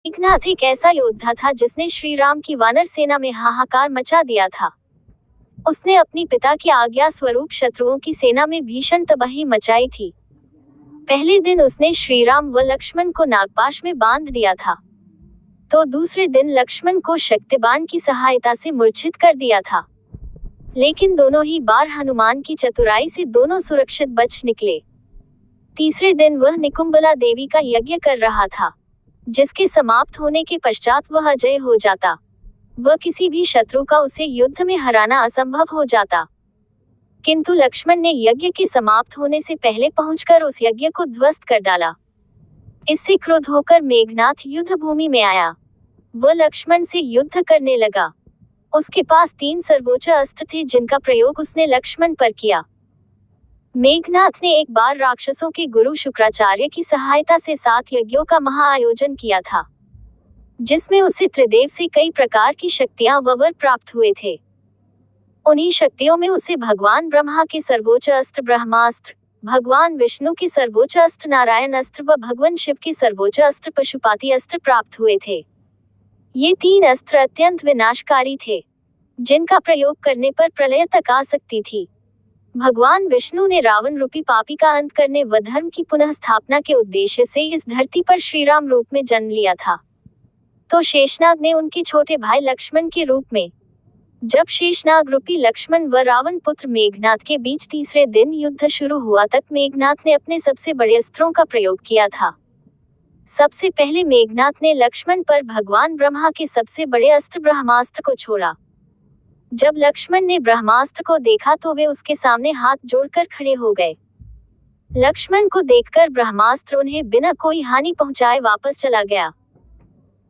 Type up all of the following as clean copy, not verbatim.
मेघनाथ एक ऐसा योद्धा था जिसने श्री राम की वानर सेना में हाहाकार मचा दिया था। उसने अपनी पिता की आज्ञा स्वरूप शत्रुओं की सेना में भीषण तबाही मचाई थी। पहले दिन उसने श्री राम व लक्ष्मण को नागपाश में बांध दिया था, तो दूसरे दिन लक्ष्मण को शक्तिबाण की सहायता से मूर्छित कर दिया था। लेकिन दोनों ही बार हनुमान की चतुराई से दोनों सुरक्षित बच निकले। तीसरे दिन वह निकुंबला देवी का यज्ञ कर रहा था, जिसके समाप्त होने के पश्चात वह अजय हो जाता। वह किसी भी शत्रु का उसे युद्ध में हराना असंभव हो जाता। किंतु लक्ष्मण ने यज्ञ के समाप्त होने से पहले पहुंचकर उस यज्ञ को ध्वस्त कर डाला। इससे क्रुद्ध होकर मेघनाथ युद्ध भूमि में आया। वह लक्ष्मण से युद्ध करने लगा। उसके पास 3 सर्वोच्च अस्त्र थे जिनका प्रयोग उसने लक्ष्मण पर किया। मेघनाथ ने एक बार राक्षसों के गुरु शुक्राचार्य की सहायता से 7 यज्ञों का महाआयोजन किया था, जिसमें उसे त्रिदेव से कई प्रकार की शक्तियां व वर प्राप्त हुए थे। उन्हीं शक्तियों में उसे भगवान ब्रह्मा के सर्वोच्च अस्त्र ब्रह्मास्त्र, भगवान विष्णु के सर्वोच्च अस्त्र नारायण अस्त्र व भगवान शिव के सर्वोच्च अस्त्र पशुपति अस्त्र प्राप्त हुए थे। ये 3 अस्त्र अत्यंत विनाशकारी थे, जिनका प्रयोग करने पर प्रलय तक आ सकती थी। भगवान विष्णु ने रावण रूपी पापी का अंत करने व धर्म की पुनः स्थापना के उद्देश्य से इस धरती पर श्री राम रूप में जन्म लिया था, तो शेषनाग ने उनके छोटे भाई लक्ष्मण के रूप में। जब शेषनाग रूपी लक्ष्मण व रावण पुत्र मेघनाथ के बीच तीसरे दिन युद्ध शुरू हुआ, तक मेघनाथ ने अपने सबसे बड़े अस्त्रों का प्रयोग किया था। सबसे पहले मेघनाथ ने लक्ष्मण पर भगवान ब्रह्मा के सबसे बड़े अस्त्र ब्रह्मास्त्र को छोड़ा। जब लक्ष्मण ने ब्रह्मास्त्र को देखा तो वे उसके सामने हाथ जोड़कर खड़े हो गए। लक्ष्मण को देखकर ब्रह्मास्त्र उन्हें बिना कोई हानि पहुंचाए वापस चला गया।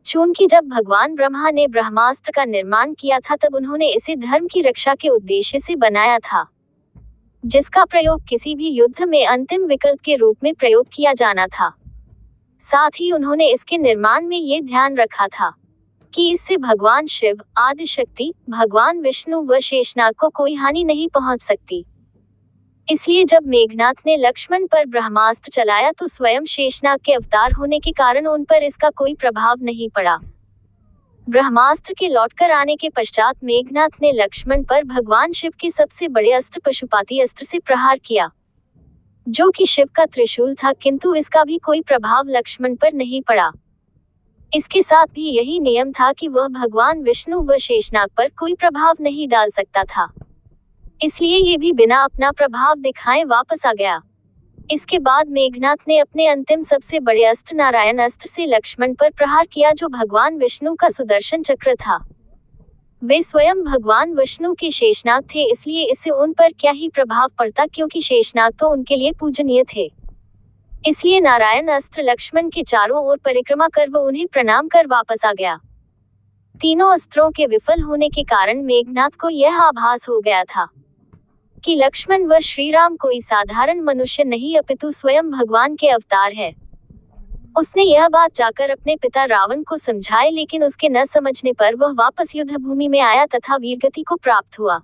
चूंकि जब भगवान ब्रह्मा ने ब्रह्मास्त्र का निर्माण किया था, तब उन्होंने इसे धर्म की रक्षा के उद्देश्य से बनाया था, जिसका प्रयोग किसी भी युद्ध में अंतिम विकल्प के रूप में प्रयोग किया जाना था। साथ ही उन्होंने इसके निर्माण में ये ध्यान रखा था कि इससे भगवान शिव, आदिशक्ति, भगवान विष्णु व शेषनाग को कोई हानि नहीं पहुंच सकती। इसलिए जब मेघनाथ ने लक्ष्मण पर ब्रह्मास्त्र चलाया तो स्वयं शेषनाग के अवतार होने के कारण उन पर इसका कोई प्रभाव नहीं पड़ा। ब्रह्मास्त्र के लौटकर आने के पश्चात मेघनाथ ने लक्ष्मण पर भगवान शिव के सबसे बड़े अस्त्र पशुपति अस्त्र से प्रहार किया, जो कि शिव का त्रिशूल था, किंतु इसका भी कोई प्रभाव लक्ष्मण पर नहीं पड़ा। इसके साथ भी यही नियम था कि वह भगवान विष्णु व शेषनाग पर कोई प्रभाव नहीं डाल सकता था, इसलिए ये भी बिना अपना प्रभाव दिखाए वापस आ गया। इसके बाद मेघनाथ ने अपने अंतिम सबसे बड़े अस्त्र नारायण अस्त्र से लक्ष्मण पर प्रहार किया, जो भगवान विष्णु का सुदर्शन चक्र था। वे स्वयं भगवान विष्णु के शेषनाग थे, इसलिए इससे उन पर क्या ही प्रभाव पड़ता, क्योंकि शेषनाग तो उनके लिए पूजनीय थे। इसलिए नारायण अस्त्र लक्ष्मण के चारों ओर परिक्रमा कर वह उन्हें प्रणाम कर वापस आ गया। तीनों अस्त्रों के विफल होने के कारण मेघनाथ को यह आभास हो गया था कि लक्ष्मण व श्री राम कोई साधारण मनुष्य नहीं अपितु स्वयं भगवान के अवतार है। उसने यह बात जाकर अपने पिता रावण को समझाई, लेकिन उसके न समझने पर वह वापस युद्ध भूमि में आया तथा वीरगति को प्राप्त हुआ।